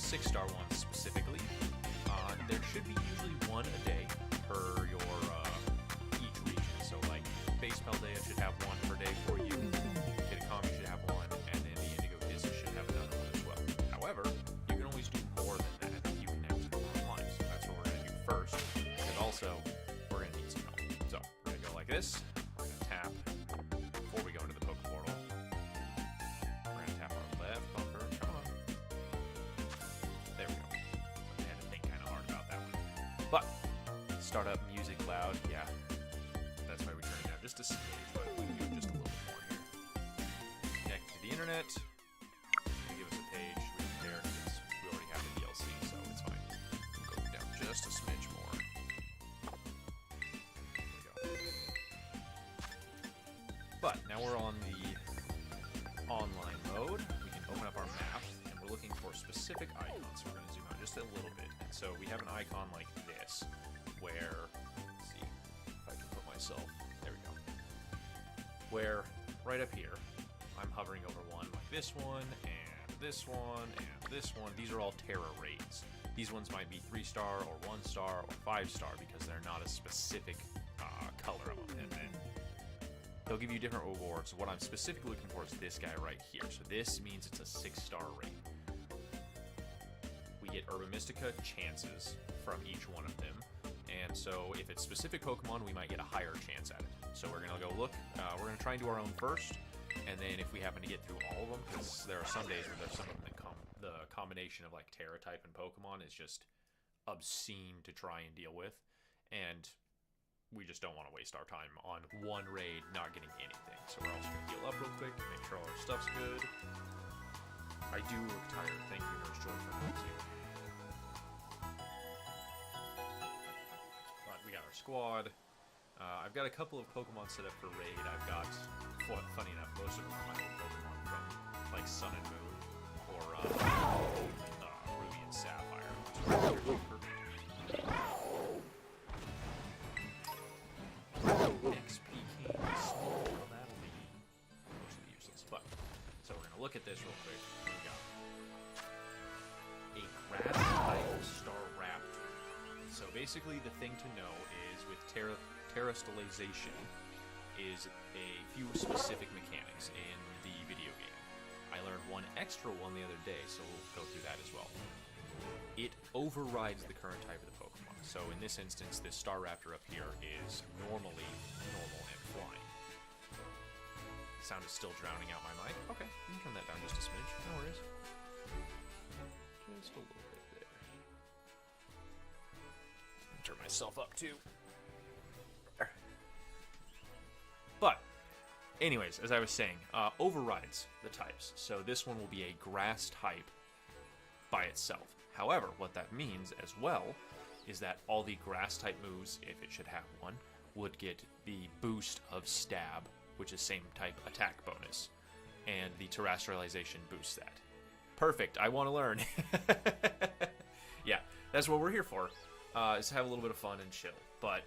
6-star ones specifically, there should be usually one a day per your each region. So like Base Paldea should have one per day for you, Kitakami should have one, and then the Indigo Disc should have another one as well. However, you can always do more than that if you connect to the online. So that's what we're going to do first, and also we're going to need some help. So we're going to go like this. We're going to tap before we go into the Poke Portal. We're going to tap our left bumper. Come on. There we go. I had to think kind of hard about that one. But start up music loud. Yeah, that's why we turn it down just a smidge, but we can do just a little bit more here. Connect to the internet. Give us a page. We don't care because we already have the DLC, so it's fine. Go down just a smidge more. There we go. But now we're on the online mode. We can open up our map, and we're looking for specific icons. So we're going to zoom out just a little bit. And so we have an icon like this, where, let's see if I can put myself, there we go. Where right up here, I'm hovering over one like this one, and this one, and this one. These are all Tera raids. These ones might be 3-star or 1-star or 5-star because they're not a specific color of them. And then they'll give you different rewards. What I'm specifically looking for is this guy right here. So this means it's a 6-star raid. We get Urban Mystica chances from each one of them. And so if it's specific Pokemon, we might get a higher chance at it. So we're going to go look. We're going to try and do our own first. And then if we happen to get through all of them, because there are some days where there's some of them that the combination of like Tera type and Pokemon is just obscene to try and deal with. And we just don't want to waste our time on one raid not getting anything. So we're also going to heal up real quick, make sure all our stuff's good. I do look tired. Thank you, Nurse Joy, for helping. But we got our squad. I've got a couple of Pokemon set up for raid. I've got, funny enough, most of them are my old Pokemon from like Sun and Moon or Ruby and Sapphire. XP King, small, that'll be mostly useless. But so we're gonna look at this real quick. We got a grass type Star Raptor. So basically, the thing to know is with terrestrialization is a few specific mechanics in the video game. I learned one extra one the other day, so we'll go through that as well. It overrides the current type of the Pokemon. So in this instance, this Star Raptor up here is normally normal and flying. Sound is still drowning out my mic. Okay, you can turn that down just a smidge. No worries. Just a little bit there. Turn myself up too. There. But, anyways, as I was saying, overrides the types. So this one will be a grass type by itself. However, what that means as well is that all the grass type moves, if it should have one, would get the boost of stab, which is same type attack bonus. And the terrestrialization boosts that. Perfect, I want to learn. Yeah, that's what we're here for, is to have a little bit of fun and chill. But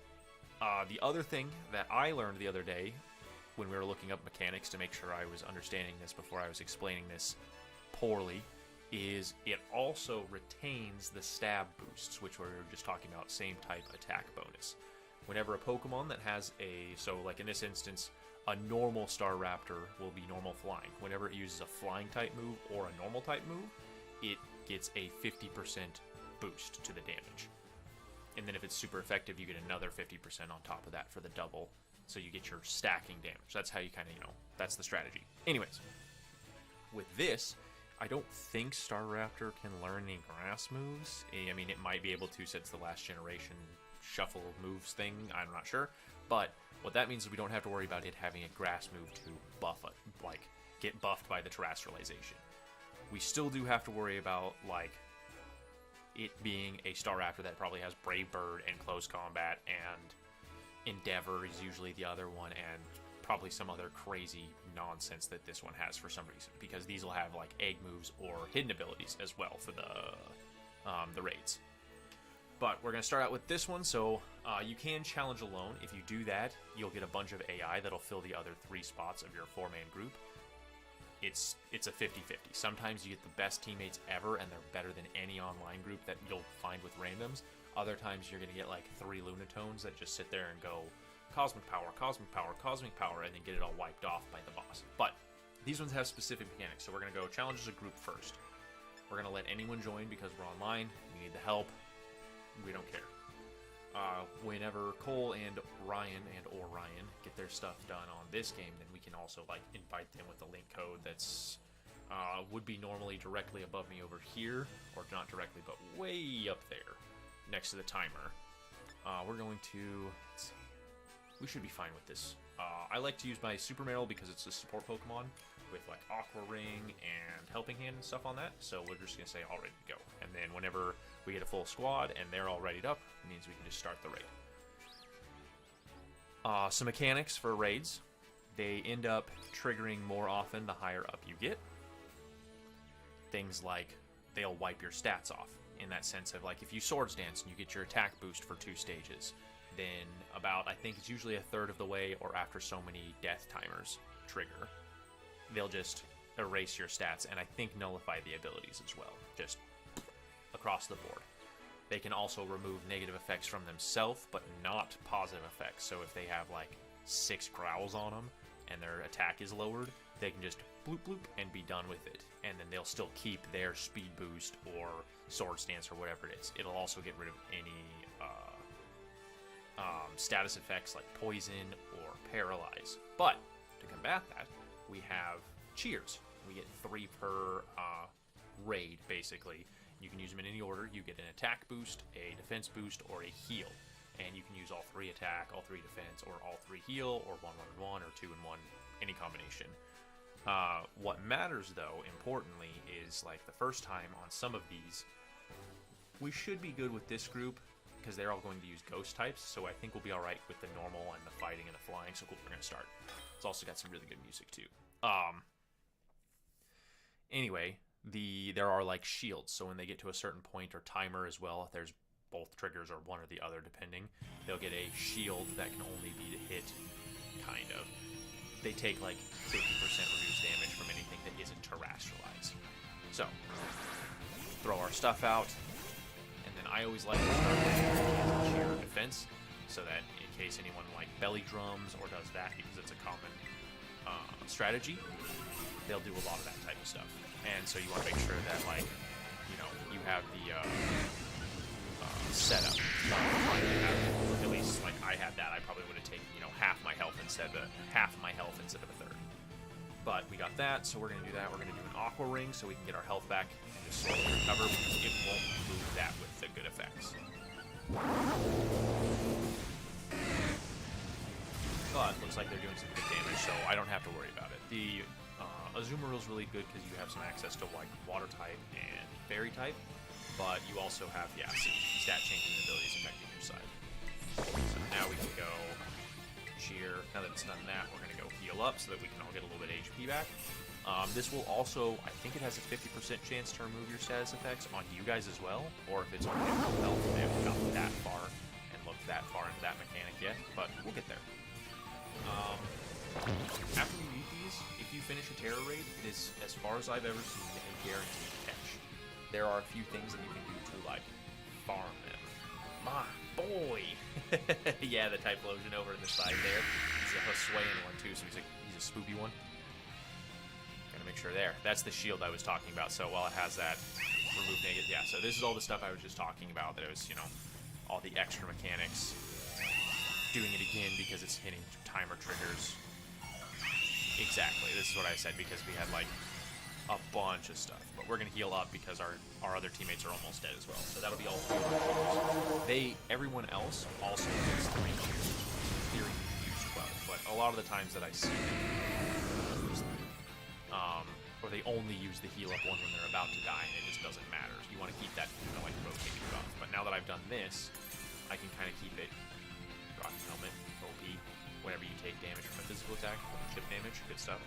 the other thing that I learned the other day when we were looking up mechanics to make sure I was understanding this before I was explaining this poorly, is it also retains the stab boosts, which we were just talking about, same type attack bonus. Whenever a Pokemon that has so like in this instance, a normal Star Raptor will be normal flying. Whenever it uses a flying type move or a normal type move, it gets a 50% boost to the damage. And then if it's super effective, you get another 50% on top of that for the double. So you get your stacking damage. That's how you kind of, that's the strategy. Anyways, with this, I don't think Star Raptor can learn any grass moves. I mean, it might be able to since the last generation shuffle moves thing. I'm not sure. But what that means is we don't have to worry about it having a grass move to buff it, like get buffed by the terrestrialization. We still do have to worry about like it being a Star Raptor that probably has Brave Bird and Close Combat, and Endeavor is usually the other one, and probably some other crazy nonsense that this one has for some reason, because these will have like egg moves or hidden abilities as well for the raids. But we're going to start out with this one, so you can challenge alone. If you do that, you'll get a bunch of AI that'll fill the other 3 spots of your 4-man group. it's a 50-50. Sometimes you get the best teammates ever, and they're better than any online group that you'll find with randoms. Other times you're gonna get like 3 Lunatones that just sit there and go Cosmic Power, Cosmic Power, Cosmic Power, and then get it all wiped off by the boss. But these ones have specific mechanics, so we're gonna go challenge as a group first. We're gonna let anyone join because we're online. We need the help. We don't care. Whenever Cole and Ryan or Ryan get their stuff done on this game, then we can also like invite them with the link code that's would be normally directly above me over here, or not directly, but way up there next to the timer. We're going to. We should be fine with this. I like to use my Super Meryl because it's a support Pokemon with like Aqua Ring and Helping Hand and stuff on that. So we're just gonna say all ready to go, and then whenever we get a full squad and they're all readied up, it means we can just start the raid. Some mechanics for raids. They end up triggering more often the higher up you get. Things like they'll wipe your stats off, in that sense of like if you Swords Dance and you get your attack boost for 2 stages, then about, I think it's usually a third of the way or after so many death timers trigger, they'll just erase your stats and I think nullify the abilities as well, just across the board. They can also remove negative effects from themselves, but not positive effects. So if they have like 6 growls on them and their attack is lowered, they can just bloop bloop and be done with it. And then they'll still keep their speed boost or Swords Dance or whatever it is. It'll also get rid of any status effects like Poison or Paralyze. But to combat that, we have Cheers. We get 3 per raid, basically. You can use them in any order. You get an attack boost, a defense boost, or a heal. And you can use all 3 attack, all 3 defense, or all 3 heal, or 1-1-1, or 2-1, any combination. What matters, though, importantly, is like the first time on some of these, we should be good with this group because they're all going to use ghost types. So I think we'll be all right with the normal and the fighting and the flying. So cool, we're going to start. It's also got some really good music too. Anyway, there are like shields. So when they get to a certain point, or timer as well, if there's both triggers or one or the other depending, they'll get a shield that can only be hit, kind of. They take like 50% reduced damage from anything that isn't terrestrialized. So, throw our stuff out, and then I always like to start with sheer defense, so that in case anyone like belly drums or does that, because it's a common strategy, they'll do a lot of that type of stuff. And so you want to make sure that, like, you know, you have the setup. At least, like, I had that. I probably would have taken, you know, half my health instead of a third. But we got that, so we're going to do that. We're going to do an Aqua Ring so we can get our health back and just slowly recover, because it won't move that with the good effects. But looks like they're doing some good damage, so I don't have to worry about it. The Azumarill is really good because you have some access to like water type and fairy type, but you also have, yeah, see, stat changing abilities affecting your side. So now we can go cheer. Now that it's done that, we're going to go heal up so that we can all get a little bit of HP back. This will also, I think it has a 50% chance to remove your status effects on you guys as well, or if it's on your health. They haven't gotten that far and looked that far into that mechanic yet, but we'll get there. After we beat these, if you finish a Tera raid, it is, as far as I've ever seen, a guaranteed catch. There are a few things that you can do to, like, farm them. My boy! Yeah, the Typhlosion over in the side there. He's a Hisuian one, too, so he's a spoopy one. Gotta make sure there. That's the shield I was talking about, so while it has that, remove negative, yeah, so this is all the stuff I was just talking about, that it was, you know, all the extra mechanics. Doing it again because it's hitting timer triggers. Exactly, this is what I said, because we had like a bunch of stuff. But we're gonna heal up because our other teammates are almost dead as well. So that'll be all 4 heals. Everyone else also gets 3 heals. In theory, you use 12, but a lot of the times that I see them use them. Or they only use the heal up one when they're about to die, and it just doesn't matter. You want to keep that, you know, like rotating buff. But now that I've done this, I can kind of keep it. Rocky Helmet, OP, whenever you take damage from a physical attack, chip damage, good stuff.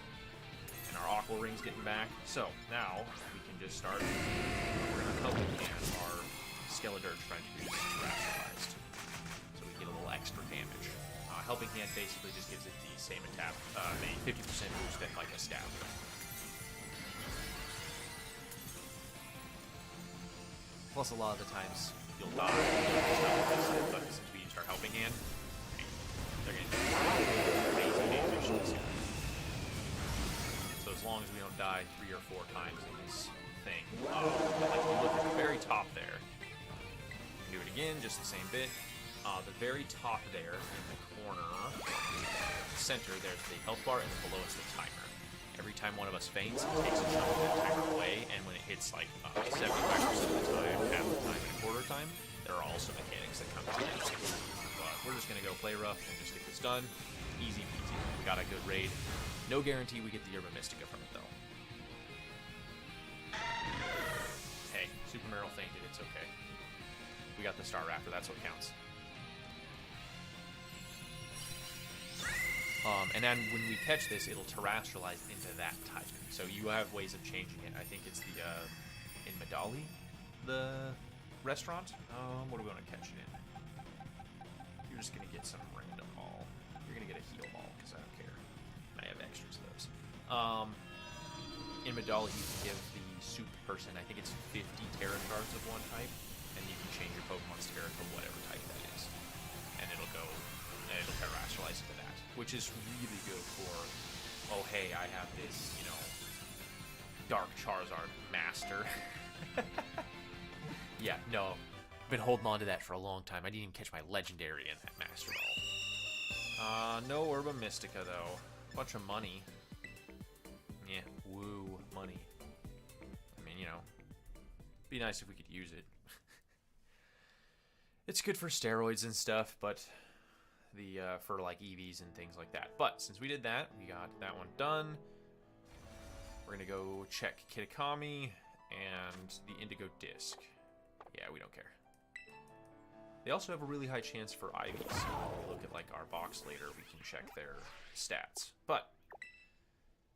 And our Aqua Ring's getting back. So now we can just start. We're going to Helping Hand our Skeledirge friend who's terrestrialized, so we get a little extra damage. Helping Hand basically just gives it the same attack, the 50% boost that like a stab. Plus, a lot of the times you'll die. But since we use our helping hand, they're going to do crazy damage. So as long as we don't die 3 or 4 times in this thing, like you look at the very top there. Do it again, just the same bit. The very top there in the corner, the center, there's the health bar, and then below it's the timer. Every time one of us faints, it takes a chunk of that timer away, and when it hits like 75% of the time, half the time, and a quarter time, there are also mechanics that come to that. But we're just going to go play rough and just get this done. Easy peasy. We got a good raid. No guarantee we get the Yerba Mystica from it, though. Hey, Super Meryl fainted, it's okay. We got the Star Raptor, that's what counts. And then when we catch this, it'll terrestrialize into that type. So you have ways of changing it. I think it's the, in Medali, the restaurant. What do we want to catch it in? You're just going to get some random ball. You're going to get a heal ball, because I don't care. I have extras of those. In Medali, you can give the soup person, I think it's 50 Tera cards of one type, and you can change your Pokemon's Tera to whatever type that is. And it'll go, and it'll terrestrialize into that, which is really good for, oh hey, I have this, you know, Dark Charizard Master. Yeah, no, I've been holding on to that for a long time. I didn't even catch my Legendary in that Master Ball. No Herba Mystica, though. Bunch of money. Yeah, woo, money. I mean, you know, be nice if we could use it. It's good for steroids and stuff, but the for like EVs and things like that. But since we did that, we got that one done. We're gonna go check Kitakami and the Indigo Disc. Yeah, we don't care. They also have a really high chance for Ivies. So when we look at like our box later, we can check their stats. But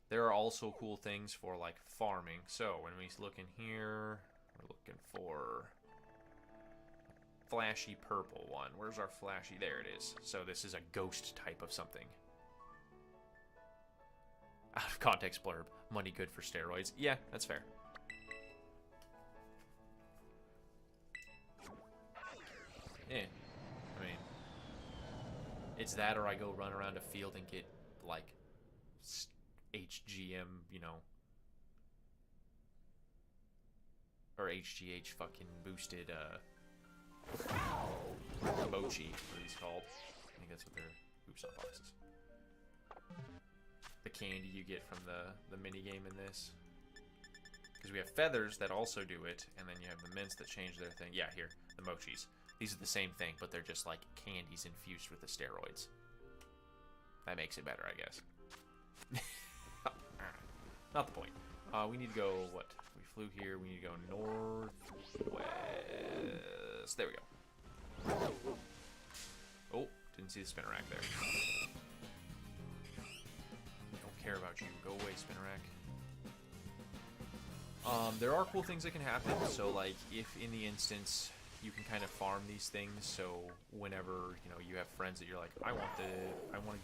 there are also cool things for like farming. So when we look in here, we're looking for flashy purple one. Where's our flashy? There it is. So this is a ghost type of something. Out of context blurb. Money good for steroids. Yeah, that's fair. Yeah. I mean, it's that or I go run around a field and get, like, HGM, you know, or HGH fucking boosted, mochi, what he's called. I think that's what they're, oops, not boxes. The candy you get from the mini game in this. Because we have feathers that also do it, and then you have the mints that change their thing. Yeah, here, the mochis. These are the same thing, but they're just like candies infused with the steroids. That makes it better, I guess. Not the point. We need to go, what? We flew here, we need to go northwest. There we go. Oh, didn't see the Spinnerack there. Don't care about you. Go away, Spinnerack. There are cool things that can happen. So, like, if in the instance you can kind of farm these things, so whenever you know you have friends that you're like, I want to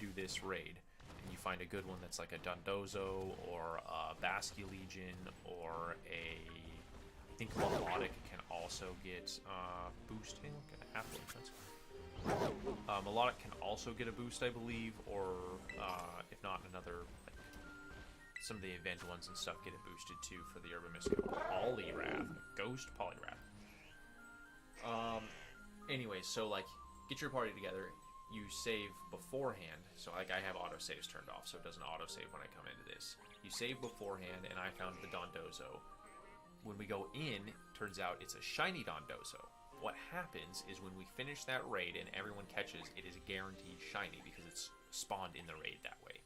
do this raid, and you find a good one that's like a Dondozo or a Basculegion or a, I think Melodic can also get boosting. Melodic can also get a boost, I believe, or if not, another, like, some of the event ones and stuff get it boosted too for the Herba Mystica. Poliwrath, Ghost Poliwrath. Anyways, so like, get your party together. You save beforehand. So like, I have autosaves turned off, so it doesn't autosave when I come into this. You save beforehand, and I found the Dondozo. When we go in, turns out it's a shiny Dondozo. What happens is when we finish that raid and everyone catches, it is guaranteed shiny because it's spawned in the raid that way.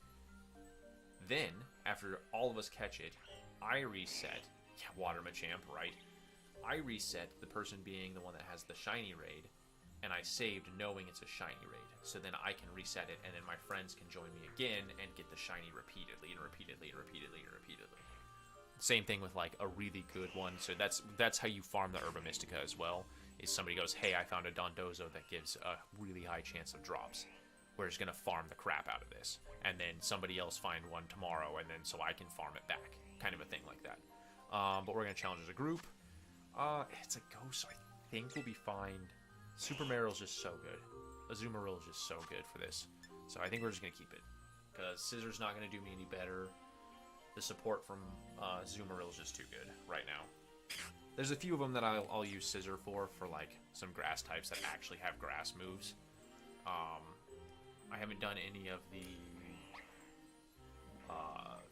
Then, after all of us catch it, I reset. Yeah, Water Machamp, right? I reset, the person being the one that has the shiny raid, and I saved knowing it's a shiny raid. So then I can reset it, and then my friends can join me again and get the shiny repeatedly and repeatedly and repeatedly and repeatedly. Same thing with like a really good one. So that's how you farm the Herba Mystica as well. Is somebody goes, hey, I found a Dondozo that gives a really high chance of drops. We're just gonna farm the crap out of this, and then somebody else find one tomorrow, and then so I can farm it back, kind of a thing like that. But we're gonna challenge as a group. It's a ghost, so I think we'll be fine. Super Marill's just so good. Azumarill is just so good for this. So I think we're just going to keep it. Because Scissor's not going to do me any better. The support from Azumarill is just too good right now. There's a few of them that I'll use Scissor for like some grass types that actually have grass moves. I haven't done any of the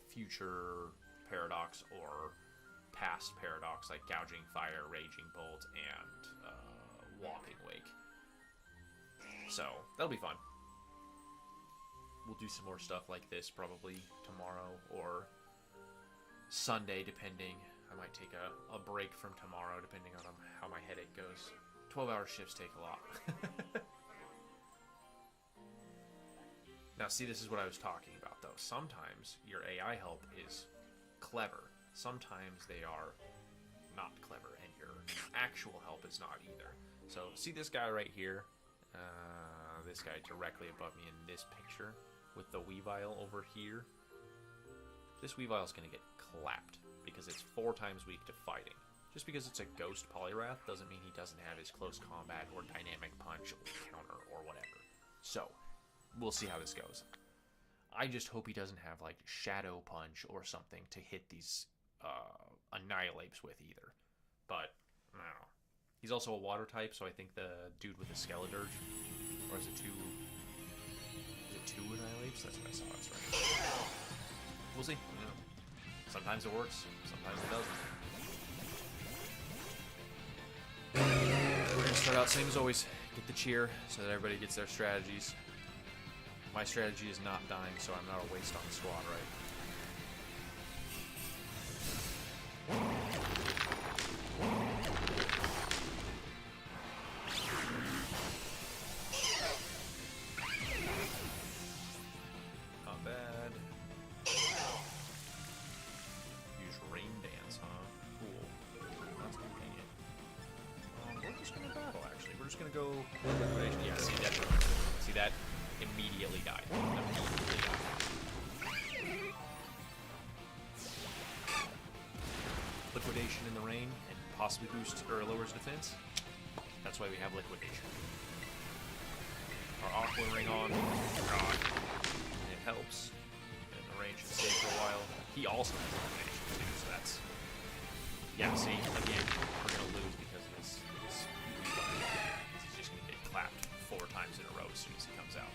future Paradox or past Paradox like Gouging Fire, Raging Bolt, and Walking Wake. So that'll be fun. We'll do some more stuff like this probably tomorrow or Sunday, depending. I might take a break from tomorrow, depending on how my headache goes. 12-hour shifts take a lot. Now, see, this is what I was talking about, though. Sometimes your AI help is clever. Sometimes they are not clever, and your actual help is not either. So, see this guy right here? This guy directly above me in this picture with the Weavile over here. This Weavile is going to get clapped because it's 4 times weak to fighting. Just because it's a ghost Polyrath doesn't mean he doesn't have his close combat or dynamic punch or counter or whatever. So, we'll see how this goes. I just hope he doesn't have like Shadow Punch or something to hit these Annihilapes with either. But, I don't know. He's also a water type, so I think the dude with the Skeledirge, or is it 2 Annihilapes? That's what I saw, that's right. We'll see. Yeah. Sometimes it works, sometimes it doesn't. We're going to start out same as always. Get the cheer so that everybody gets their strategies. My strategy is not dying, so I'm not a waste on the squad, right? Not bad. Use Rain Dance, huh? Cool. That's convenient. We're just gonna battle, actually. We're just gonna go liquidation. Yeah, see that? Immediately died. Immediately died. Liquidation in the rain and possibly boosts or lowers defense. That's why we have liquidation. Our Aqua Ring on. God. And it helps. And the rain should stay for a while. He also has liquidation too, so that's... Yeah, see, again, we're gonna lose because of this he's just gonna get clapped 4 times in a row as soon as he comes out.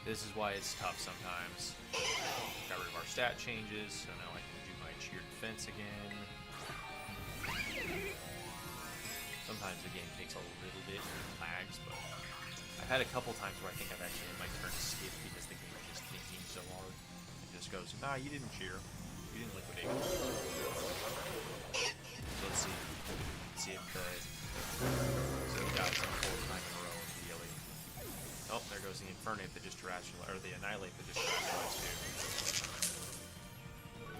This is why it's tough sometimes. Got rid of our stat changes, so now I can do my cheer defense again. Sometimes the game takes a little bit and lags, but I've had a couple times where I think I've actually had my turn skip because the game is just thinking so hard. It just goes, nah, you didn't cheer. You didn't liquidate. So let's see. See if the... So we got some 4 times in a row immediately. Oh, there goes the Infernape that just terrestrialized, or the Annihilate that just terrestrialized too.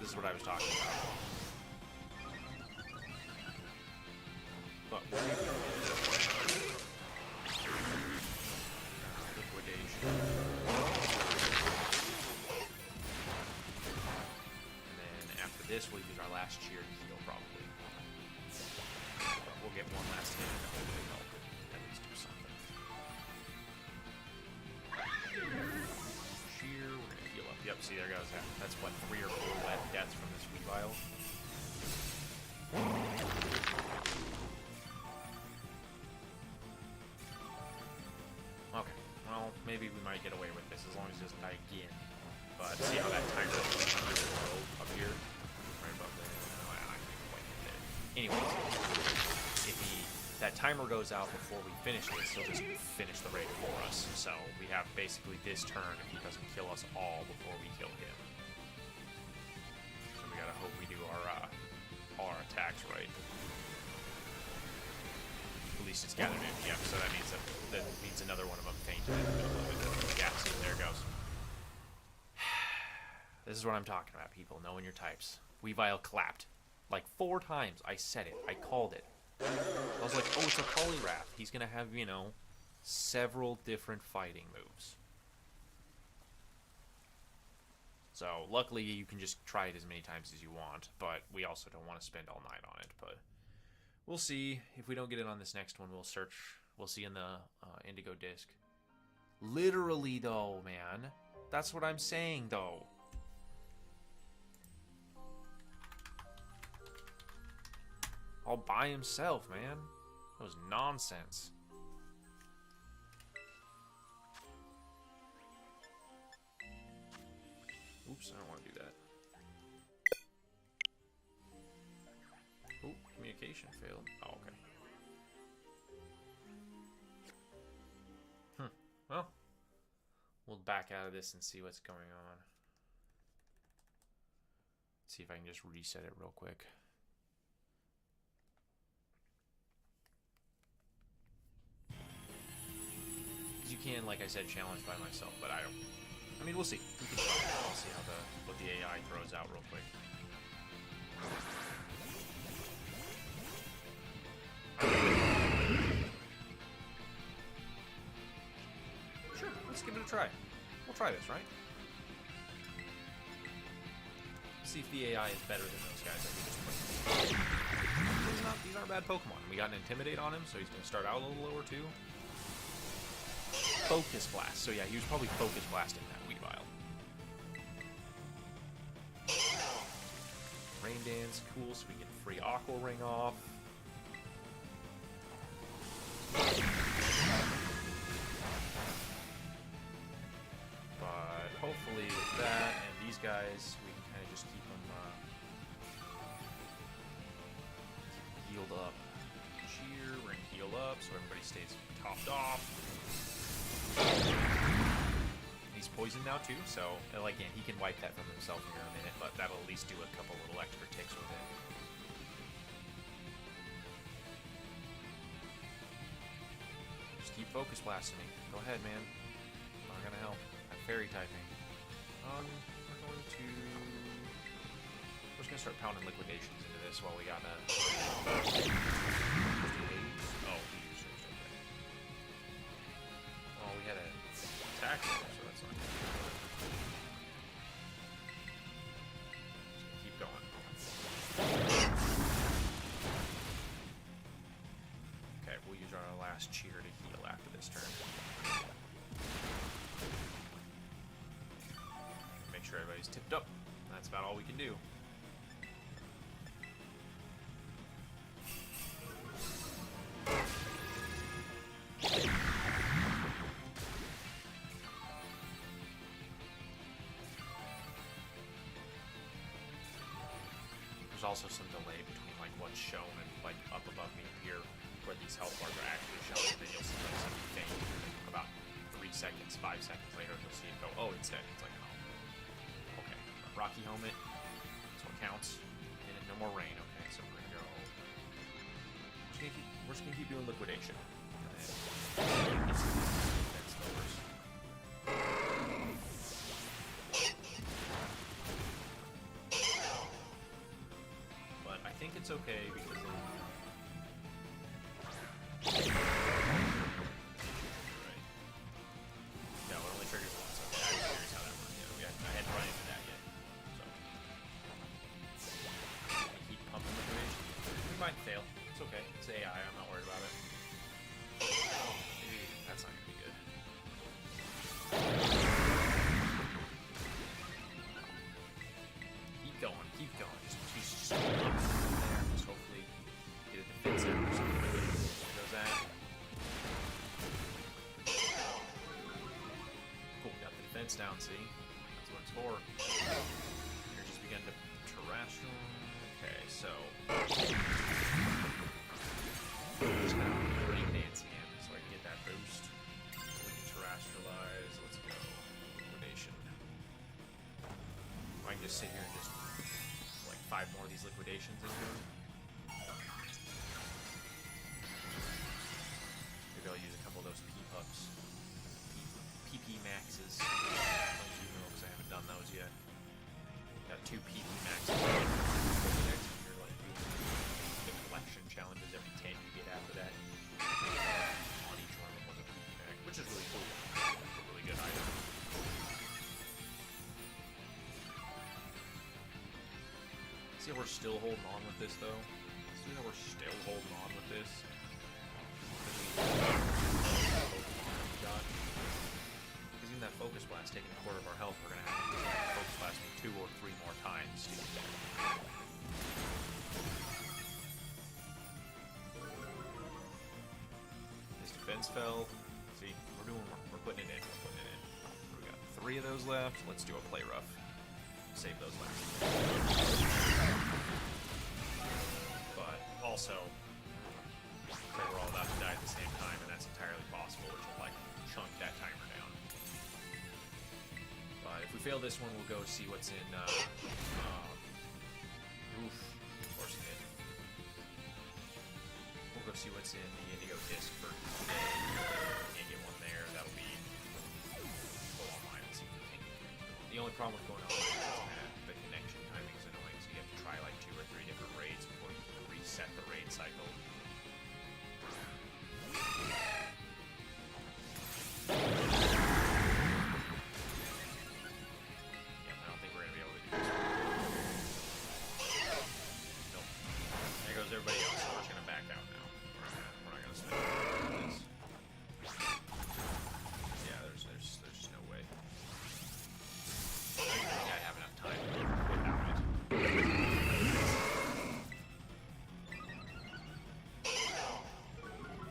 This is what I was talking about. But liquidation. And then after this, we'll use our last cheer to heal, probably. We'll get one last hit and hopefully help at least do something. Cheer, we're gonna heal up. Yep, see there goes that. That's what, 3 or 4 wet deaths from this Weavile. Okay, well, maybe we might get away with this as long as it doesn't die again. But see how that timer is up here? Right above there. No, I can't quite get there. Anyways. If that timer goes out before we finish this, he'll just finish the raid for us. So we have basically this turn if he doesn't kill us all before we kill him. So we gotta hope we do our attacks right. At least it's gathered in. Yep, so that means another one of them fainted in the middle of it. Yeah, see, there it goes. This is what I'm talking about, people. Knowing your types. Weavile clapped. Like 4 times. I said it. I called it. I was like, oh, it's a Polyrath. He's going to have, you know, several different fighting moves. So luckily you can just try it as many times as you want, but we also don't want to spend all night on it. But we'll see. If we don't get it on this next one, we'll search. We'll see in the Indigo disc. Literally, though, man. That's what I'm saying, though. All by himself, man. That was nonsense. Oops, I don't want to do that. Oh, communication failed. Oh, okay. Well, we'll back out of this and see what's going on. Let's see if I can just reset it real quick. You can, like I said, challenge by myself, but I don't. I mean, we'll see. We can try it. I'll see how what the AI throws out real quick. Sure, let's give it a try. We'll try this, right? See if the AI is better than those guys that we just played. These aren't bad Pokemon. We got an Intimidate on him, so he's going to start out a little lower too. Focus Blast. So yeah, he was probably Focus Blasting that Weavile. Rain Dance, cool, so we get free Aqua Ring off. But hopefully with that and these guys, we can kind of just keep them healed up. Cheer, we're going to heal up so everybody stays topped off. He's poisoned now too, so again, he can wipe that from himself here in a minute, but that'll at least do a couple little extra ticks with it. Just keep focus blasting me. Go ahead, man. Not gonna help. I'm fairy typing. We're just gonna start pounding liquidations into this while we got a. Oh. Oh, we had an attack there, so that's not good. Just keep going. Okay, we'll use our last cheer to heal after this turn. Make sure everybody's tipped up. That's about all we can do. There's also some delay between like what's shown and like up above me here, where these health bars are actually shown, and then you'll see like something faint about 3 seconds, 5 seconds later, you'll see it go, oh, it's dead. It's like, oh, okay. Rocky helmet, that's what counts. And no more rain. Okay, so we're gonna go. We're just gonna keep doing liquidation. And then defense lowers. I think it's okay because right. No, it only triggers once. Okay, I was curious how that works. Yeah, I hadn't run into that yet. So keep pumping liquidation. We might fail. It's okay. It's AI. I'm not worried about it. That's not gonna be good. Keep going. Keep going. Just hopefully get a defense out or something. There goes that. Cool, got the defense down, see? That's what it's for. Energy's begun to terrestrial. Okay, so. Just kind of rain dancing in so I can get that boost. We can terrestrialize. Let's go. Liquidation. I can just sit here and just. 5 more of these liquidations in here. Maybe I'll use a couple of those P-Pups. PP Maxes. Those you know, because I haven't done those yet. Got 2 PP Maxes. You're like the collection challenges every 10 you get after that. On each one of them was a PP Max, which is really cool. It's a really good item. we're still holding on with this, though. See that we're still holding on with this. Because even that Focus Blast taking a quarter of our health, we're going to have to Focus Blast me 2 or 3 more times. His defense fell. See, we're putting it in. We got 3 of those left. Let's do a play rough. Save those left. But also, we're all about to die at the same time, and that's entirely possible, which will like chunk that timer down. But if we fail this one, we'll go see what's in. Oof, of course it did. We'll go see what's in the Indigo Disc for today. Can't get one there. That'll be online. Let's see if we can. The only problem with going on is that the connection timing is annoying, so you have to try like 2 or 3 different raids before you can reset the raid cycle.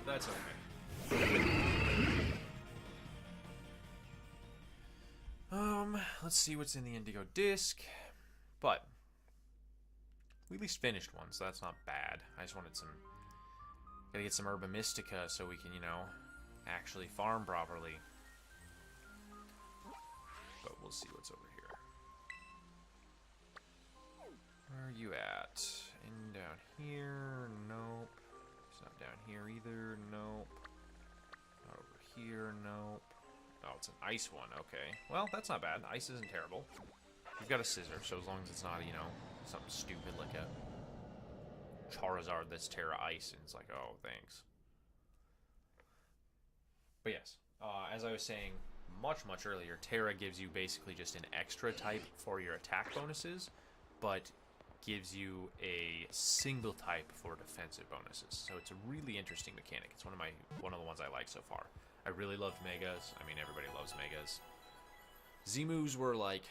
That's okay. Let's see what's in the Indigo Disc. But we at least finished one, so that's not bad. I just wanted some. Gotta get some Herba Mystica so we can, you know, actually farm properly. But we'll see what's over here. Where are you at? In down here? Nope. It's not down here either. Nope. Not over here. Nope. Oh, it's an ice one. Okay. Well, that's not bad. Ice isn't terrible. We've got a scissor, so as long as it's not, you know, something stupid like a Charizard that's Tera Ice, and it's like, oh, thanks. But yes, as I was saying much earlier, Tera gives you basically just an extra type for your attack bonuses, but gives you a single type for defensive bonuses. So it's a really interesting mechanic. It's one of the ones I like so far. I really loved Megas. I mean, everybody loves Megas. Z-moves were like,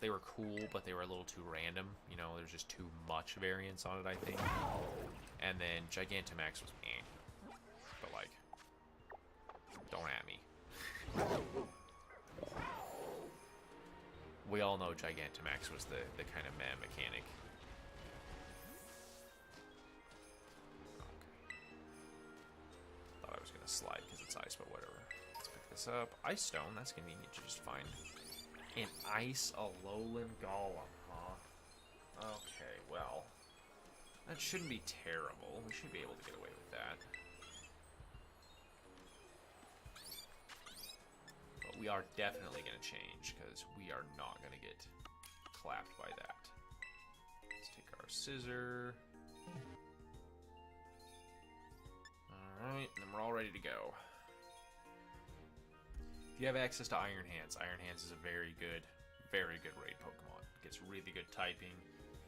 they were cool, but they were a little too random. You know, there's just too much variance on it, I think. And then Gigantamax was but like, don't at me. We all know Gigantamax was the kind of meh mechanic. Okay. Thought I was gonna slide because it's ice, but whatever. Let's pick this up. Ice Stone, that's convenient to just find. An Ice Alolan Golem, huh? Okay, well, that shouldn't be terrible. We should be able to get away with that. But we are definitely going to change, because we are not going to get clapped by that. Let's take our scissor. Alright, and then we're all ready to go. If you have access to Iron Hands is a very good raid Pokemon. Gets really good typing,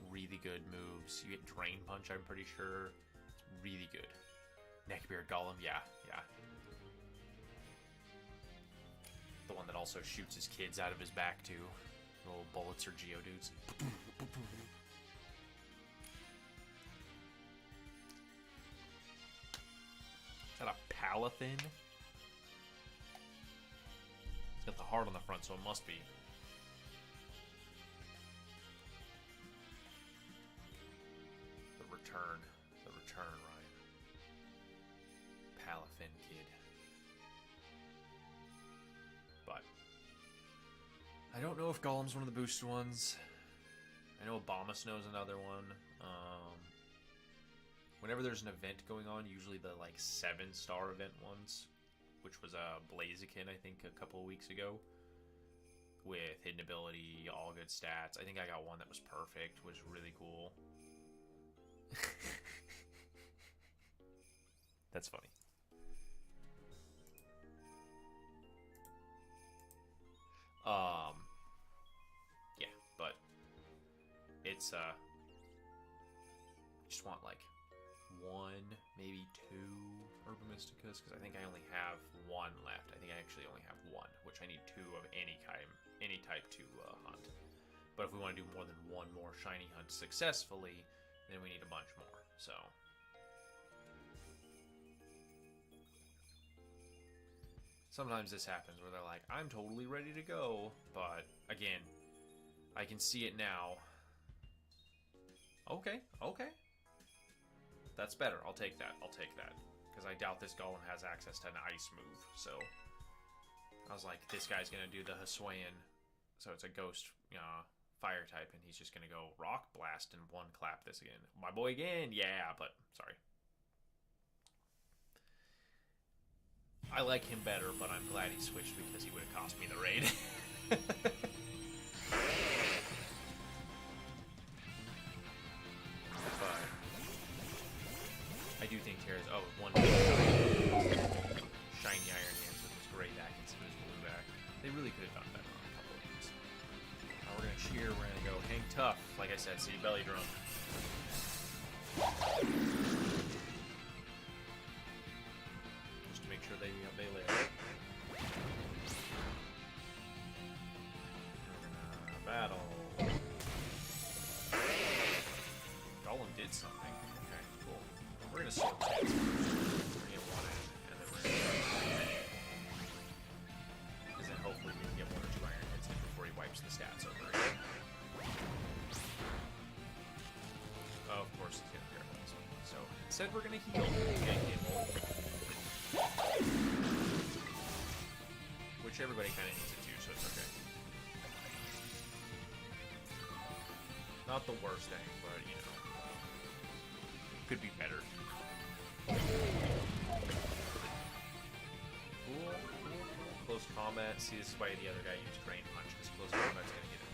really good moves. You get Drain Punch, I'm pretty sure. It's really good. Neckbeard Golem, yeah. The one that also shoots his kids out of his back, too. Little bullets or Geodudes. Is that a Palathin? Got the heart on the front, so it must be. The return, Ryan. Palathin kid. But I don't know if Golem's one of the boosted ones. I know Abomasnow's another one. Whenever there's an event going on, usually the like 7-star event ones, which was a Blaziken, I think, a couple of weeks ago, with hidden ability, all good stats. I think I got one that was perfect, was really cool. That's funny. Yeah, but it's want like 1, maybe 2 Herba Mysticas, because I think I only have 1 left. I think I actually only have 1, which I need 2 of any type to hunt. But if we want to do more than 1 more shiny hunt successfully, then we need a bunch more. So sometimes this happens where they're like, I'm totally ready to go, but again, I can see it now. Okay. That's better. I'll take that. Because I doubt this golem has access to an ice move, so I was like, this guy's gonna do the Hisuian, so it's a ghost fire type, and he's just gonna go rock blast and 1 clap this again. My boy again, yeah, but sorry. I like him better, but I'm glad he switched because he would have cost me the raid. But I do think Tera's one shiny Iron Hands with his great back and his blue back. They really could have done better on a couple of these. We're gonna cheer. We're gonna go hang tough. Like I said, see belly drum. Just to make sure they live. We're gonna battle. Golem did something. Okay, cool. We're gonna soul chance first. We're gonna get 1 in, and then we're gonna because then hopefully we can get 1 or 2 iron hits in before he wipes the stats over again. Oh, of course he's gonna paralyze me. So instead we're gonna heal. Which everybody kinda needs it too, so it's okay. Not the worst thing, but you know. Could be better. Cool. Close combat. See, this is why the other guy used Drain Punch, because close combat's gonna get him.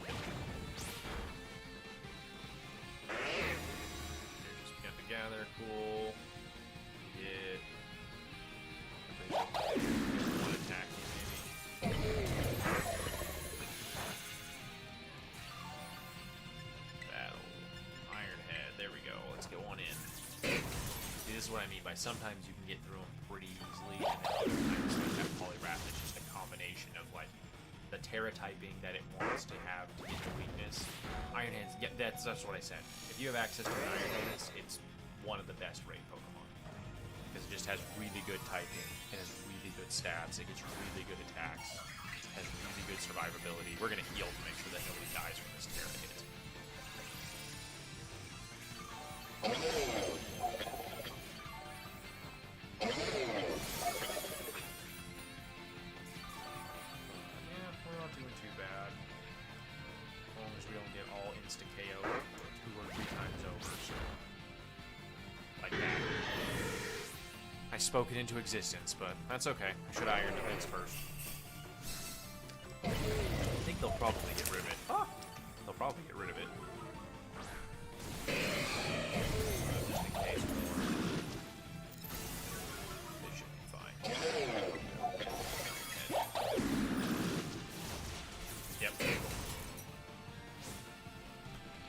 They're just begun to gather. Cool. Yeah. 1 attack, maybe. Battle. Iron Head. There we go. Let's get 1 in. See, this is what I mean by sometimes you can get through them pretty easily, and then other times when you have Poliwrath, it's just a combination of like the Tera typing that it wants to have to get the weakness. Iron Hands, yeah, that's what I said. If you have access to Iron Hands, it's one of the best raid Pokemon. Because it just has really good typing, it has really good stats, it gets really good attacks, it has really good survivability. We're gonna heal to make sure that nobody dies from this Tera hit. We're not doing too bad. As long as we don't get all insta-KO 2 or 3 times over, so. Like that. I spoke it into existence, but that's okay. I should iron defense first. I think they'll probably get rid of it. Ah! They'll probably get rid of it. Just in case. They should be fine. Yep.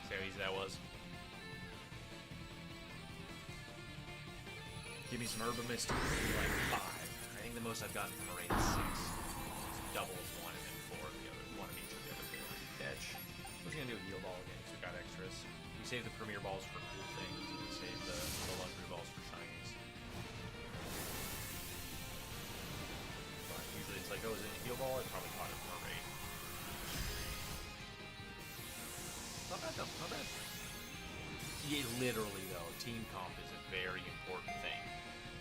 See how easy that was? Give me some Herba Mystic, like 5. I think the most I've gotten from a raid is 6. It's double of 1 and then 4 of the other, 1 of each of the other 4. Catch. We're just gonna do a heal ball again because we got extras. We save the Premier Balls for cool things, and we save the Luxury Balls for shinies. But usually it's like, oh, is it a heal ball? I probably caught it from a raid. Not bad though, not bad. Yeah, literally though, team comp is a very important thing.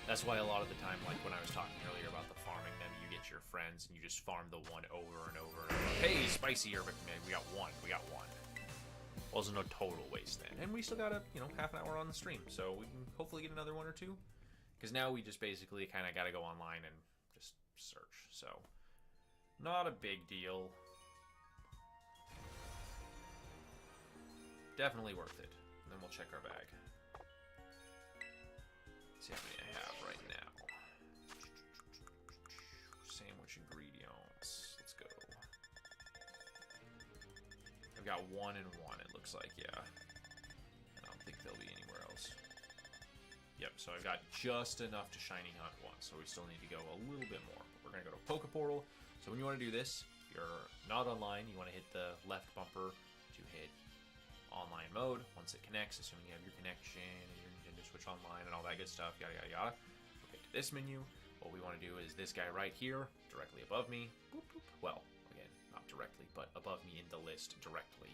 That's why a lot of the time, like when I was talking earlier about the farming, then you get your friends and you just farm the one over and over. And hey, spicy herb, we got 1. We got 1. Wasn't a total waste then, and we still got a half an hour on the stream, so we can hopefully get another 1 or 2. Because now we just basically kind of got to go online and just search. So not a big deal. Definitely worth it. And then we'll check our bag. See how many I have right now. Sandwich ingredients. Let's go. I've got 1 and 1, it looks like, yeah. I don't think they'll be anywhere else. Yep, so I've got just enough to Shiny Hunt once, so we still need to go a little bit more. We're going to go to Poke Portal. So when you want to do this, if you're not online, you want to hit the left bumper to hit online mode. Once it connects, assuming you have your connection and your Nintendo Switch online and all that good stuff, yada yada yada. We'll get to this menu. What we want to do is this guy right here, directly above me. Boop, boop. Well, again, not directly, but above me in the list directly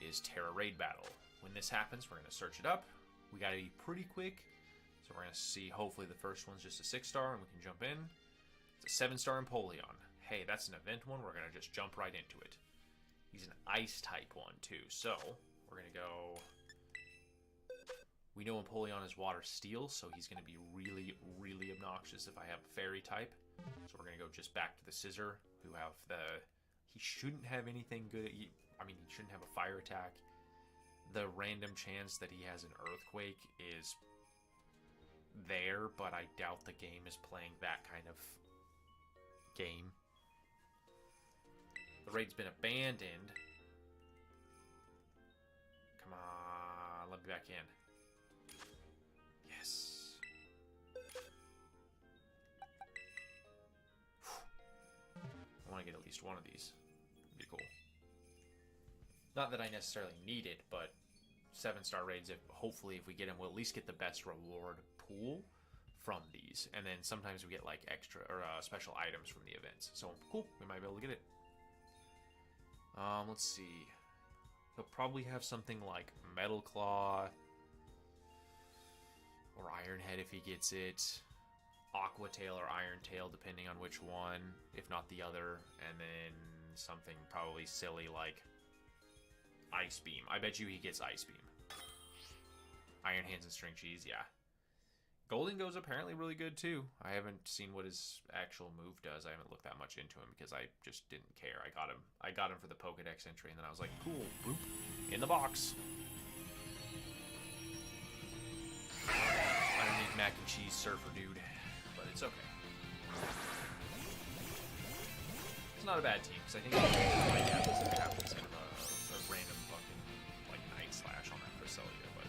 is Tera Raid Battle. When this happens, we're going to search it up. We got to be pretty quick. So we're going to see, hopefully the first one's just a 6-star and we can jump in. It's a 7-star Empoleon. Hey, that's an event one. We're going to just jump right into it. He's an ice type one too. So we're going to go... We know Empoleon is water steel, so he's going to be really, really obnoxious if I have a fairy type. So we're going to go just back to the Scissor, who have the... He shouldn't have anything good. He shouldn't have a fire attack. The random chance that he has an Earthquake is there, but I doubt the game is playing that kind of game. The raid's been abandoned. Come on, let me back in. Yes. I want to get at least one of these. It'd be cool. Not that I necessarily need it, but 7-star raids, hopefully if we get them, we'll at least get the best reward pool from these. And then sometimes we get like extra or special items from the events. So cool, we might be able to get it. Let's see. He'll probably have something like Metal Claw or Iron Head if he gets it. Aqua Tail or Iron Tail, depending on which one, if not the other. And then something probably silly like Ice Beam. I bet you he gets Ice Beam. Iron Hands and String Cheese, yeah. Golden goes apparently really good too. I haven't seen what his actual move does. I haven't looked that much into him because I just didn't care. I got him for the Pokedex entry, and then I was like, cool, boop, in the box. I don't need mac and cheese surfer dude, but it's okay. It's not a bad team because I think like yeah, this happens kind of a random fucking like Night Slash on that Cresselia, but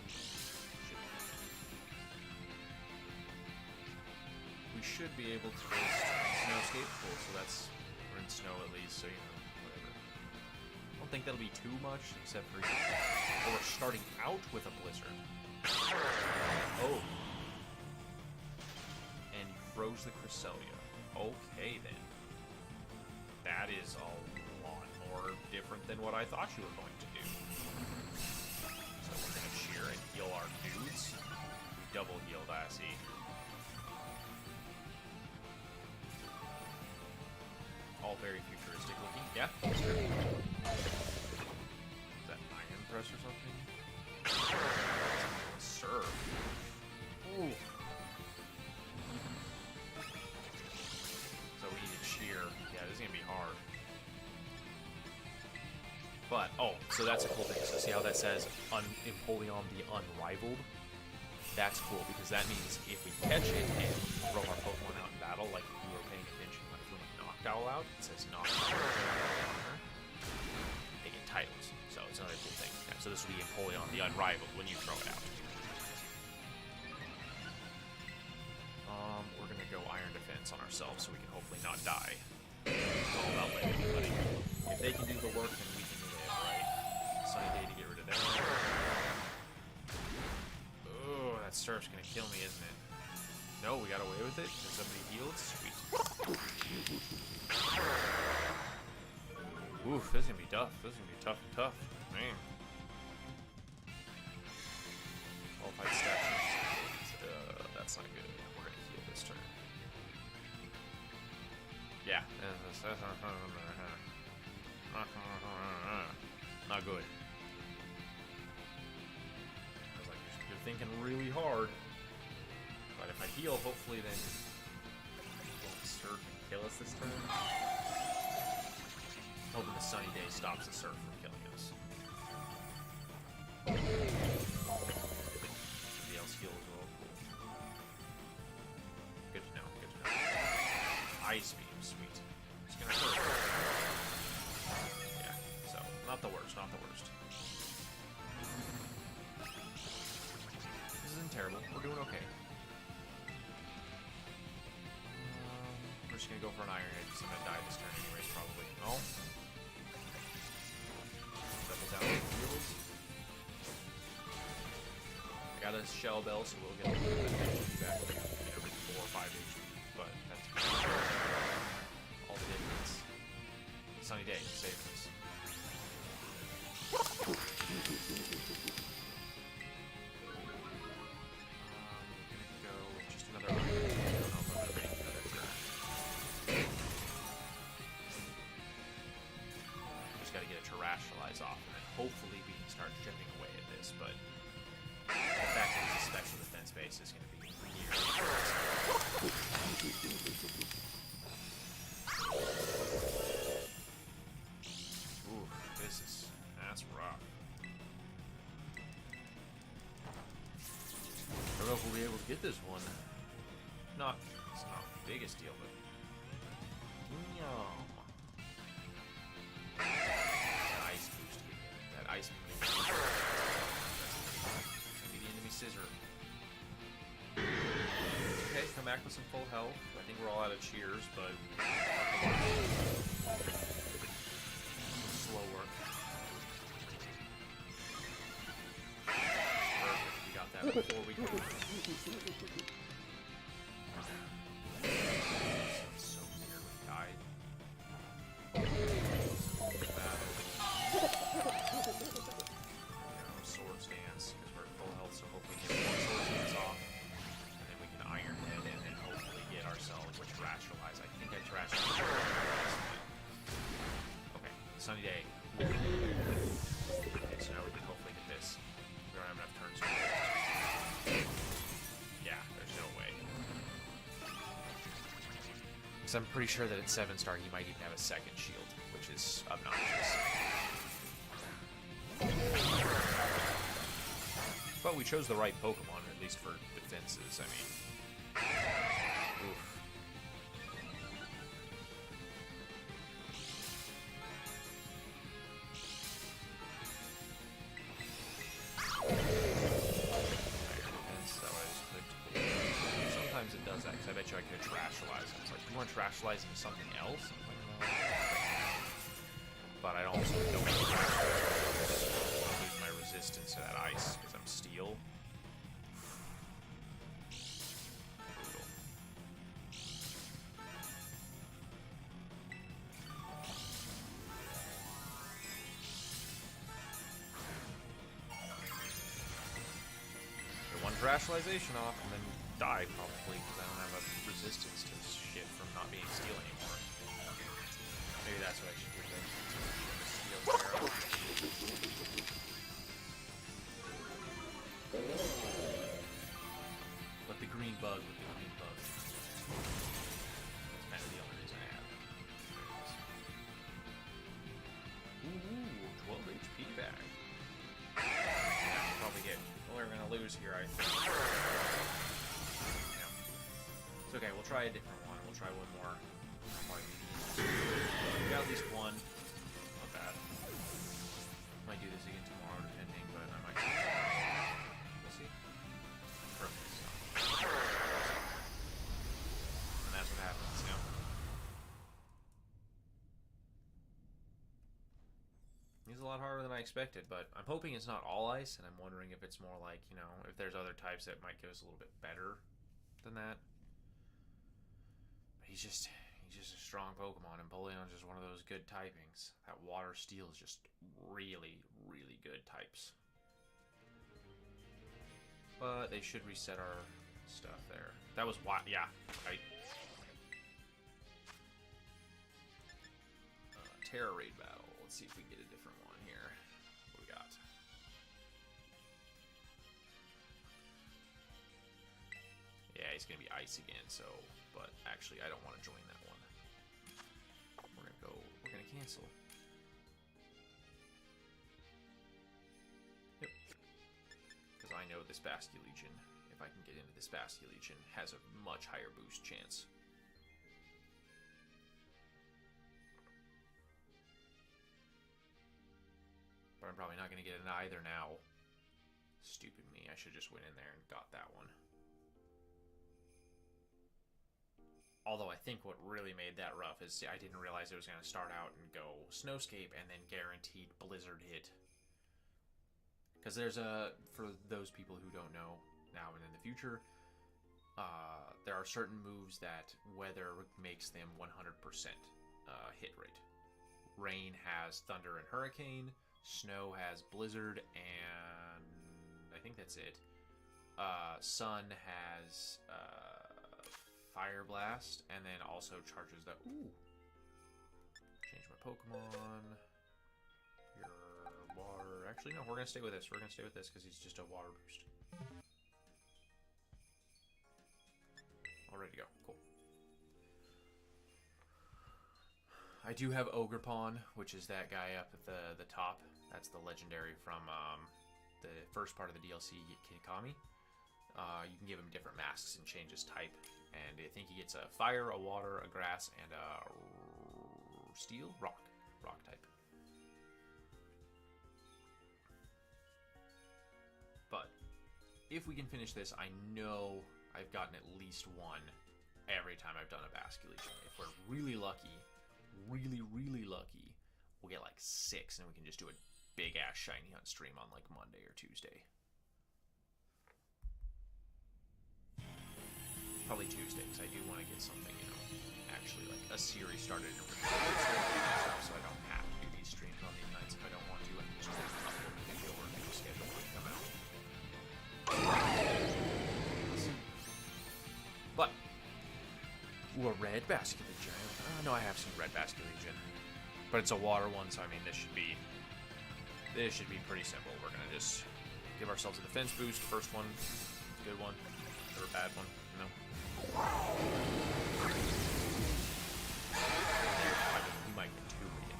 we should be able to waste Snow Escape Pool, so that's we're in snow at least, so you know, whatever. I don't think that'll be too much, except for we're starting out with a Blizzard. Oh. And you froze the Cresselia. Okay then. That is a lot more different than what I thought you were going to do. So we're gonna cheer and heal our dudes. We double healed Assy. All very futuristic looking. Yeah, that's true. Is that Iron Press or something? Serve. Ooh. So we need to cheer. Yeah, this is gonna be hard. But, oh, so that's a cool thing. So see how that says Empoleon the Unrivaled? That's cool because that means if we catch it and throw our Pokemon out in battle, like if you were paying attention when we Noctowl out, it says Noctowl. They get titles, so it's another cool thing. Yeah, so this will be Empoleon the Unrivaled when you throw it out. We're gonna go Iron Defense on ourselves so we can hopefully not die. It's all about landing, buddy. If they can do the work, then we can do it, right? Sunny Day to get rid of that. Oh, that Surf's gonna kill me, isn't it? No, we got away with it because somebody healed. Sweet. Oof, this is gonna be tough. This is gonna be tough and tough. Man. Qualified stats. That's not good. We're gonna heal this turn. Yeah. Not good. I was like, you're thinking really hard. But if I heal, hopefully then won't Surf and kill us this turn. Hoping the Sunny Day stops the Surf from killing us. Somebody else heal as well. Cool. Good to know, good to know. Ice Beam, sweet. It's gonna hurt. Yeah, so, not the worst, not the worst. This isn't terrible. We're doing okay. We're just gonna go for an Iron Head because I'm gonna die this turn anyways, probably. No. Double down on the heals. I got a Shell Bell, so we'll get a little bit of HP back to, 4 or 5 HP, but that's all the difference. Sunny day, save us. Gonna go with just another Iron Head. I don't know if I'm gonna make another turn. Just gotta get a Terastallize off, and then hopefully we can start chipping away at this, but the fact that he's a special defense base is going to be weird. Ooh, that's rough. I don't know if we'll be able to get this one. It's not the biggest deal, but that ice boost, that ice boost. Scissor. Okay, come back with some full health. I think we're all out of cheers, but slow work. Perfect. We got that before we could. So weird when he died. Sword stance. So hopefully get more Sword Dance off, and then we can Iron Head, and then hopefully get ourselves a Terastallize. I think I Terastallize. Okay, sunny day. Okay, so now we can hopefully get this. We don't have enough turns. Yeah, there's no way. Because I'm pretty sure that at 7-star he might even have a second shield, which is obnoxious. But we chose the right Pokemon, at least for defenses, I mean. Oof. Sometimes it does that, because I bet you I could Terastallize. It's like, you want to Terastallize into something else? I'm like, no. But I also don't want to lose my resistance to that ice, because I'm steel. Brutal. Get one Terastallization off, and then die, probably, because I don't have a resistance to shit from not being steel anymore. Maybe that's what I should do then. Steel Tera. Let the green bug with the green bug. That's kind of the only reason I have it. Ooh, 12 HP back. Yeah, we'll probably get. Well, we're gonna lose here, I think. Yeah. It's okay, we'll try a different one. We'll try one more. We got at least one. Not bad. Might do this again tomorrow, depending, but I might. We'll see. Perfect. And that's what happens, you know? It's a lot harder than I expected, but I'm hoping it's not all ice, and I'm wondering if it's more like, you know, if there's other types that might give us a little bit better than that. But he's just a strong Pokemon, and Bulion's just one of those good typings. That Water Steel is just really, really good types. But they should reset our stuff there. That was why, yeah, right. Tera raid battle. Let's see if we can get a different one here. What we got? Yeah, he's gonna be ice again. So, but actually, I don't want to join that one. We're gonna cancel. Yep. Because I know this Basculegion, if I can get into this Basculegion, has a much higher boost chance. But I'm probably not gonna get it either now. Stupid me. me. I should just went in there and got that one. Although I think what really made that rough is I didn't realize it was going to start out and go snowscape and then guaranteed blizzard hit. Because there's for those people who don't know now and in the future, there are certain moves that weather makes them 100% hit rate. Rain has thunder and hurricane, snow has blizzard, and I think that's it. Sun has fire blast, and then also charges the... Ooh! Change my Pokemon. Your water... Actually, no, we're going to stay with this. We're going to stay with this because he's just a water boost. All ready to go. Cool. I do have Ogerpon, which is that guy up at the top. That's the legendary from the first part of the DLC, Kikami. You can give him different masks and change his type. And I think he gets a fire, a water, a grass, and a steel? Rock type. But if we can finish this, I know I've gotten at least one every time I've done a Basculation. If we're really lucky, really lucky, we'll get like 6 and we can just do a big ass shiny hunt stream on like Monday or Tuesday. Probably Tuesday, because I do want to get something, you know, actually like a series started in a stuff, so I don't have to do these streams on these nights if I don't want to. I can just make a video or do a schedule when they come out. But, ooh, a red Basculation. No, I have seen red Basculation, but it's a water one, so I mean this should be pretty simple. We're gonna just give ourselves a defense boost. First one, good one, or a bad one, no. We might get 2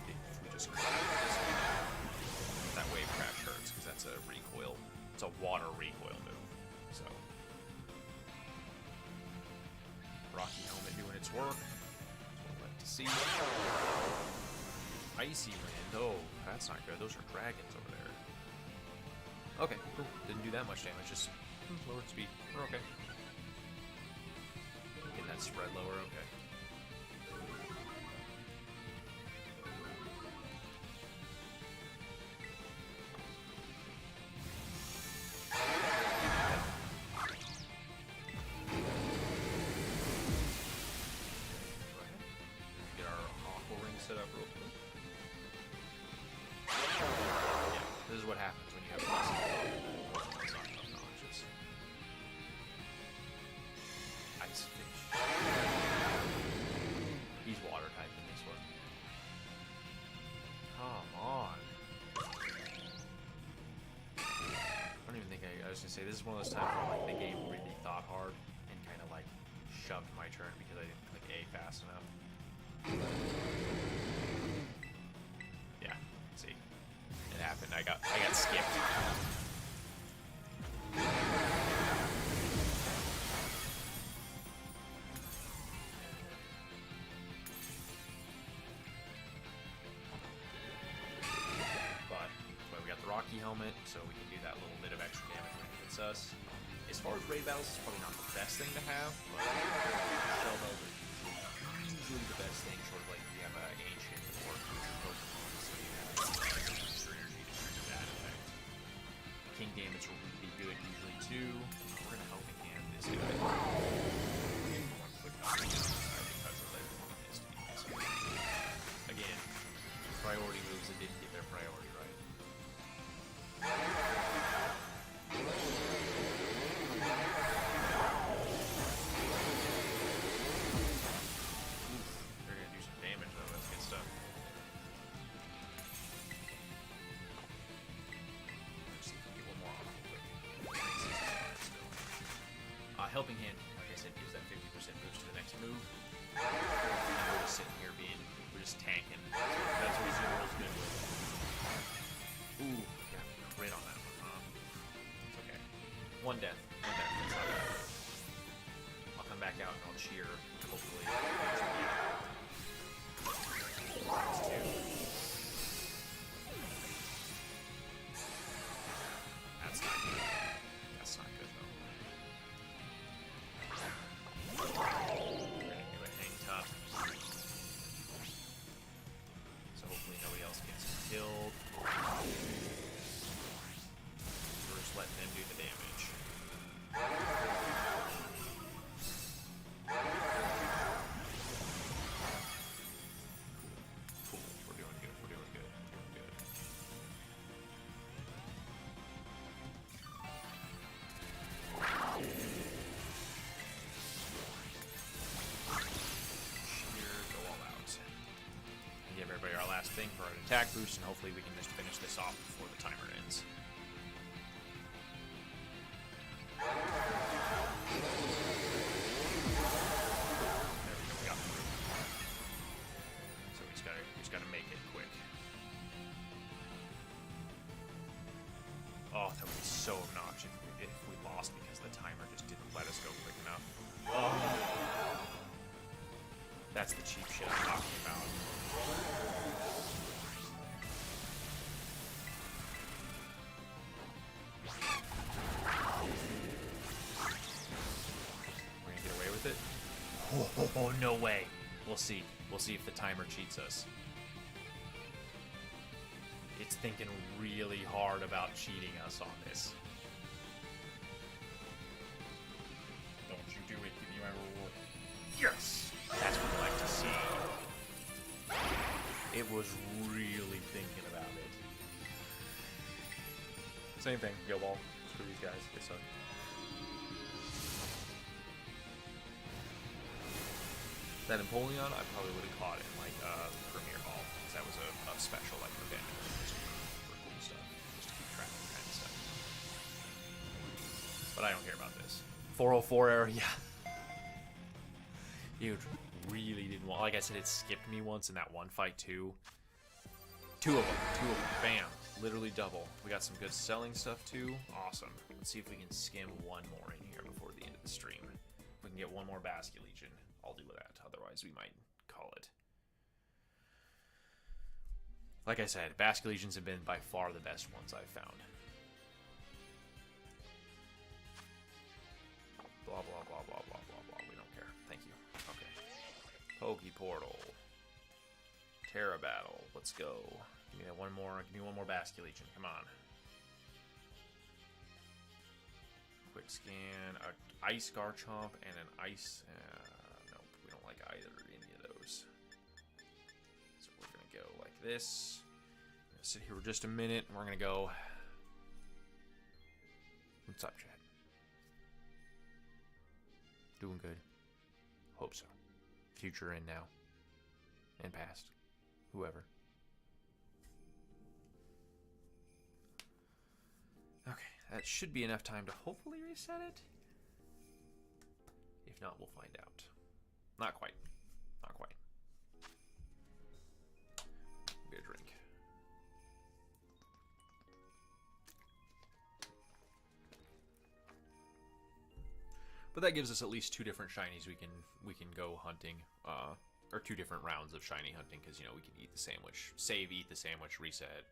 if we just crash this. That wave crash hurts because that's a recoil. It's a water recoil move. So Rocky Helmet doing its work. We'll let to see. Icy Wind. Oh, that's not good. Those are dragons over there. Okay, cool. Didn't do that much damage. Just lowered speed. We're okay. Getting that spread lower. Okay. Get our Aqua Ring set up real quick. Yeah, this is what happens when you have it's not obnoxious. Ice Fish. He's water type in this one. Come on. I don't even think I was gonna say this is one of those times where like the game really thought hard and kind of like shoved my turn because I didn't click A fast enough. Yeah, see, it happened. I got skipped. But we got the Rocky Helmet, so we can do that little bit of extra damage when it hits us. As far as raid battles, it's probably not the best thing to have, but shell bells are usually the best thing, sort of like if you have an ancient or Pokemon, so you have extra energy to trigger that effect. King damage will be good usually too. We're gonna help hand this guy. One quick knock because of the his team. So, again, priority moves that didn't get their priority right. Helping Hand, like I said, gives that 50% boost to the next move. And we're just sitting here we're just tanking. That's what Zero's good with. Ooh, got crit on that one, huh? It's okay. One death. That's not bad. I'll come back out and I'll cheer, hopefully. That's 2. That's not good. attack boost, and hopefully we can just finish this off before the timer ends. There we go. So we just gotta make it quick. Oh, that would be so obnoxious if we lost because the timer just didn't let us go quick enough. Oh. That's the cheap shit I'm talking about. We're gonna get away with it? Oh, no way. We'll see. We'll see if the timer cheats us. It's thinking really hard about cheating us on this. Don't you do it. Give me my reward. Yes! That's what I like to see. It was really thinking about it. Same thing. Yo ball. Screw these guys. They suck. That Napoleon, I probably would have caught it in like Premier Ball, because that was a special like revenge for cool stuff, just to keep track of kind of stuff. But I don't care about this. 404 error, yeah. You really didn't want. Like I said, it skipped me once in that one fight too. Two of them, bam, literally double. We got some good selling stuff too. Awesome. Let's see if we can skim one more in here before the end of the stream. If we can get one more Basket Legion, I'll do that. Otherwise, we might call it. Like I said, Basket Legions have been by far the best ones I've found. Blah, blah, blah, blah, blah, blah, blah. We don't care. Thank you. Okay. Pokey Portal. Tera Battle. Let's go. Give me that one more. Give me one more Basket Legion. Come on. Quick scan. An Ice Garchomp and an Ice... nope, we don't like either any of those. So we're going to go like this. I'm going to sit here for just a minute, and we're going to go... What's up, chat? Doing good. Hope so. Future and now. And past. Whoever. Okay, that should be enough time to hopefully reset it. If not, we'll find out. Not quite. Not quite. Get a drink. But that gives us at least two different shinies we can go hunting, or two different rounds of shiny hunting, because you know we can eat the sandwich, save, eat the sandwich, reset.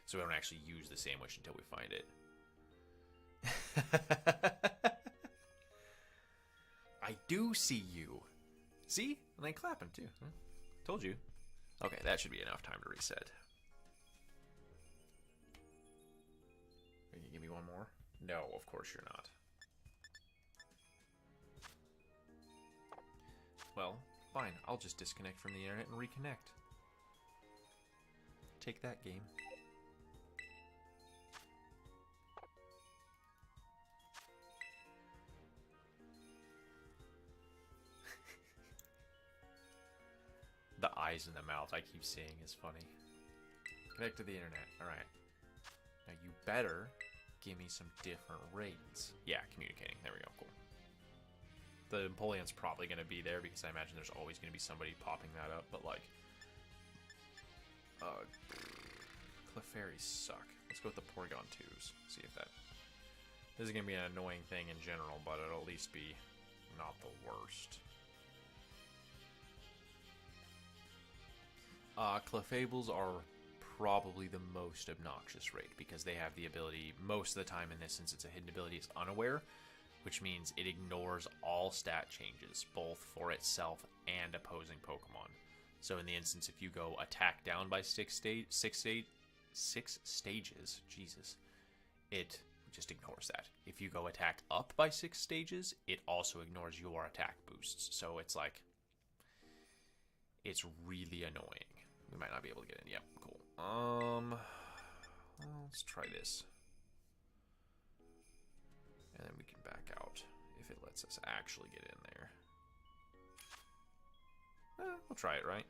So we don't actually use the sandwich until we find it. I do see you. See? And they clapping too. Huh? Told you. Okay, that should be enough time to reset. Are you gonna give me one more? No, of course you're not. Well, fine. I'll just disconnect from the internet and reconnect. Take that, game. The eyes in the mouth I keep seeing is funny. Connect to the internet. Alright. Now you better give me some different raids. Yeah, communicating. There we go. Cool. The Napoleon's probably going to be there because I imagine there's always going to be somebody popping that up. But like... Clefairies suck. Let's go with the Porygon 2s. See if that... This is going to be an annoying thing in general, but it'll at least be not the worst. Clefables are probably the most obnoxious raid because they have the ability, most of the time in this, since it's a hidden ability, it's unaware, which means it ignores all stat changes, both for itself and opposing Pokemon. So in the instance, if you go attack down by six stages, Jesus, it just ignores that. If you go attack up by 6 stages, it also ignores your attack boosts. So it's like, it's really annoying. We might not be able to get in. Yep, cool. Well, let's try this. And then we can back out if it lets us actually get in there. We'll try it, right?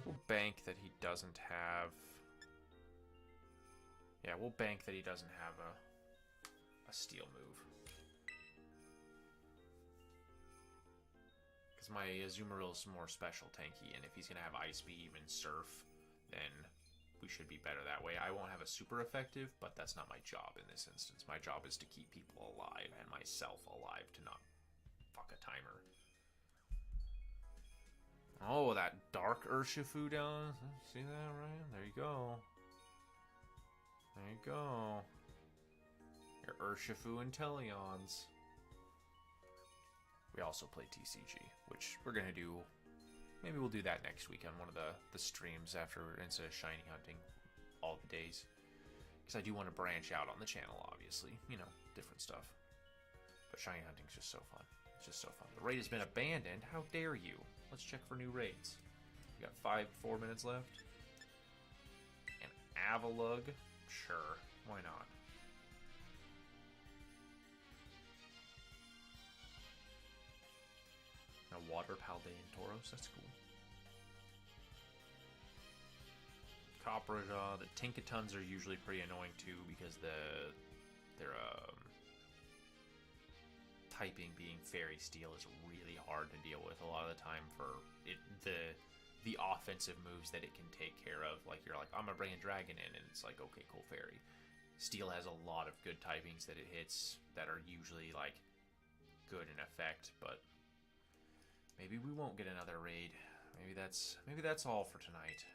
We'll bank that he doesn't have... Yeah, we'll bank that he doesn't have a steel move. Because my Azumaril's more special tanky, and if he's going to have Ice Beam and Surf, then we should be better that way. I won't have a super effective, but that's not my job in this instance. My job is to keep people alive, and myself alive, to not fuck a timer. Oh, that dark Urshifu down. See that, Ryan? There you go. There you go. Your Urshifu Inteleons. We also play TCG, which we're going to do. Maybe we'll do that next week on one of the streams after, instead of shiny hunting all the days. Because I do want to branch out on the channel, obviously. You know, different stuff. But shiny hunting's just so fun. It's just so fun. The raid has been abandoned. How dare you? Let's check for new raids. We got 4 minutes left. An Avalug? Sure. Why not? A Water Paldean Tauros? That's cool. Copraja. The Tinkatons are usually pretty annoying too because their typing being Fairy Steel is really hard to deal with a lot of the time for it, the offensive moves that it can take care of. Like, you're like, I'm gonna bring a dragon in, and it's like, okay, cool, Fairy. Steel has a lot of good typings that it hits that are usually like good in effect, but maybe we won't get another raid. Maybe that's all for tonight.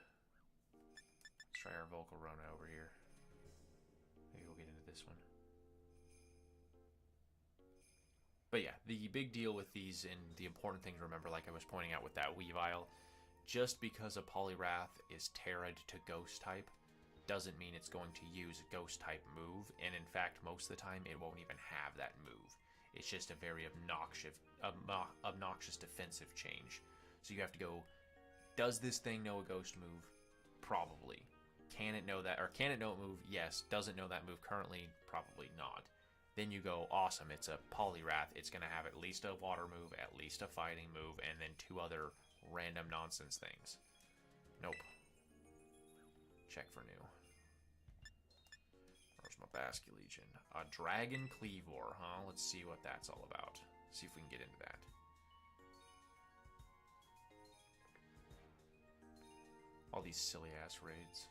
Let's try our Volcarona over here. Maybe we'll get into this one. But yeah, the big deal with these, and the important thing to remember, like I was pointing out with that Weavile, just because a Poliwrath is Tera'd to Ghost type doesn't mean it's going to use a Ghost type move, and in fact, most of the time, it won't even have that move. It's just a very obnoxious defensive change. So you have to go, does this thing know a Ghost move? Probably. Can it know that, or can it know a move? Yes. Does it know that move currently? Probably not. Then you go, awesome, it's a Poliwrath. It's going to have at least a water move, at least a fighting move, and then 2 other random nonsense things. Nope. Check for new. Where's my Basculegion? A Dragon Cleavor, huh? Let's see what that's all about. See if we can get into that. All these silly-ass raids.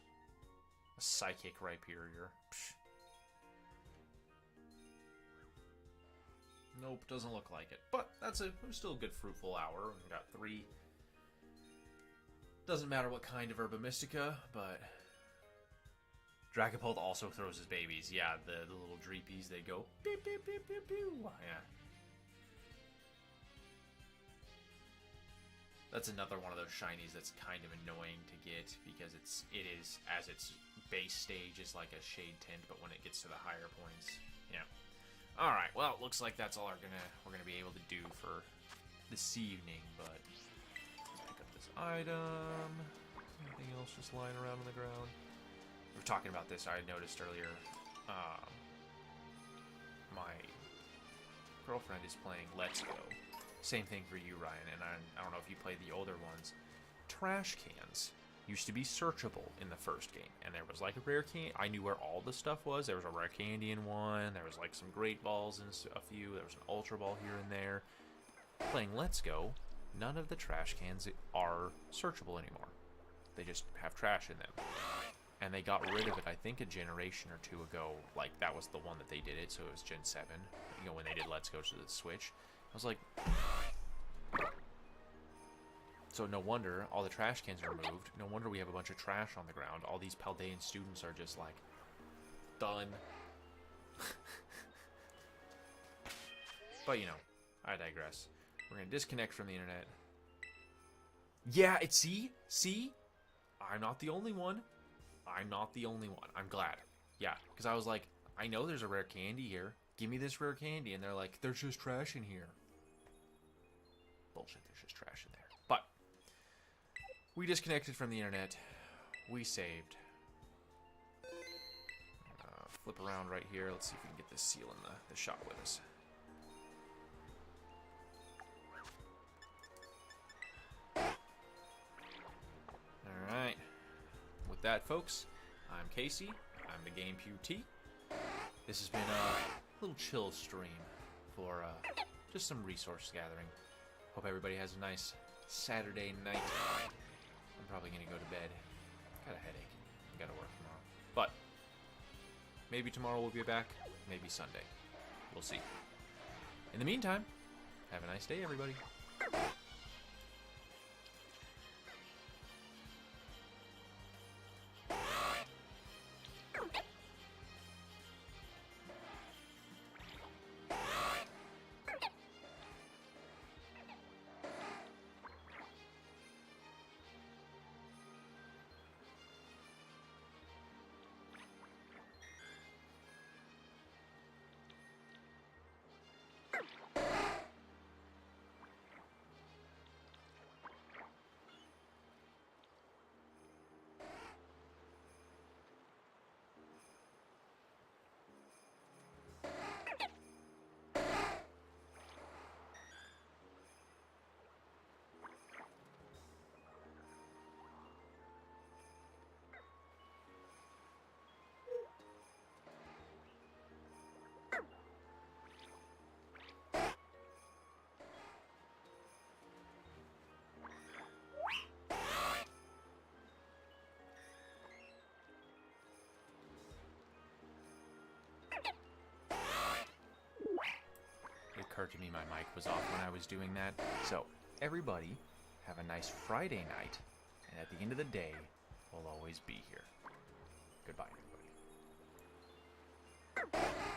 A Psychic Rhyperior. Psh. Nope, doesn't look like it. But it was still a good fruitful hour. We got 3. Doesn't matter what kind of Herba Mystica, but Dragapult also throws his babies. Yeah, the little Dreepies, they go beep beep beep beep beep. Yeah. That's another one of those shinies that's kind of annoying to get because it is as its base stage is like a shade tint, but when it gets to the higher points, yeah. All right, well, it looks like that's all we're gonna be able to do for this evening. But let's pick up this item. Anything else just lying around on the ground? We were talking about this. I noticed earlier. My girlfriend is playing Let's Go. Same thing for you, Ryan. And I don't know if you played the older ones. Trash cans used to be searchable in the first game, and there was like a rare candy. I knew where all the stuff was. There was a rare candy in one. There was like some great balls in a few. There was an ultra ball here and there. Playing Let's Go, none of the trash cans are searchable anymore. They just have trash in them, and they got rid of it. I think a generation or 2 ago. Like that was the one that they did it. So it was Gen 7. You know, when they did Let's Go to the Switch, I was like. So no wonder all the trash cans are removed. No wonder we have a bunch of trash on the ground. All these Paldean students are just like, done. But, you know, I digress. We're going to disconnect from the internet. Yeah, see? I'm not the only one. I'm not the only one. I'm glad. Yeah, because I was like, I know there's a rare candy here. Give me this rare candy. And they're like, there's just trash in here. Bullshit, there's just trash in there. But we disconnected from the internet. We saved. Flip around right here. Let's see if we can get this seal in the shot with us. folks. I'm Casey. I'm the Game Pewtee. This has been a little chill stream for just some resource gathering. Hope everybody has a nice Saturday night. I'm probably going to go to bed. Got a headache. Got to work tomorrow. But maybe tomorrow we'll be back. Maybe Sunday. We'll see. In the meantime, have a nice day, everybody. It occurred to me my mic was off when I was doing that. So, everybody, have a nice Friday night, and at the end of the day, we'll always be here. Goodbye, everybody.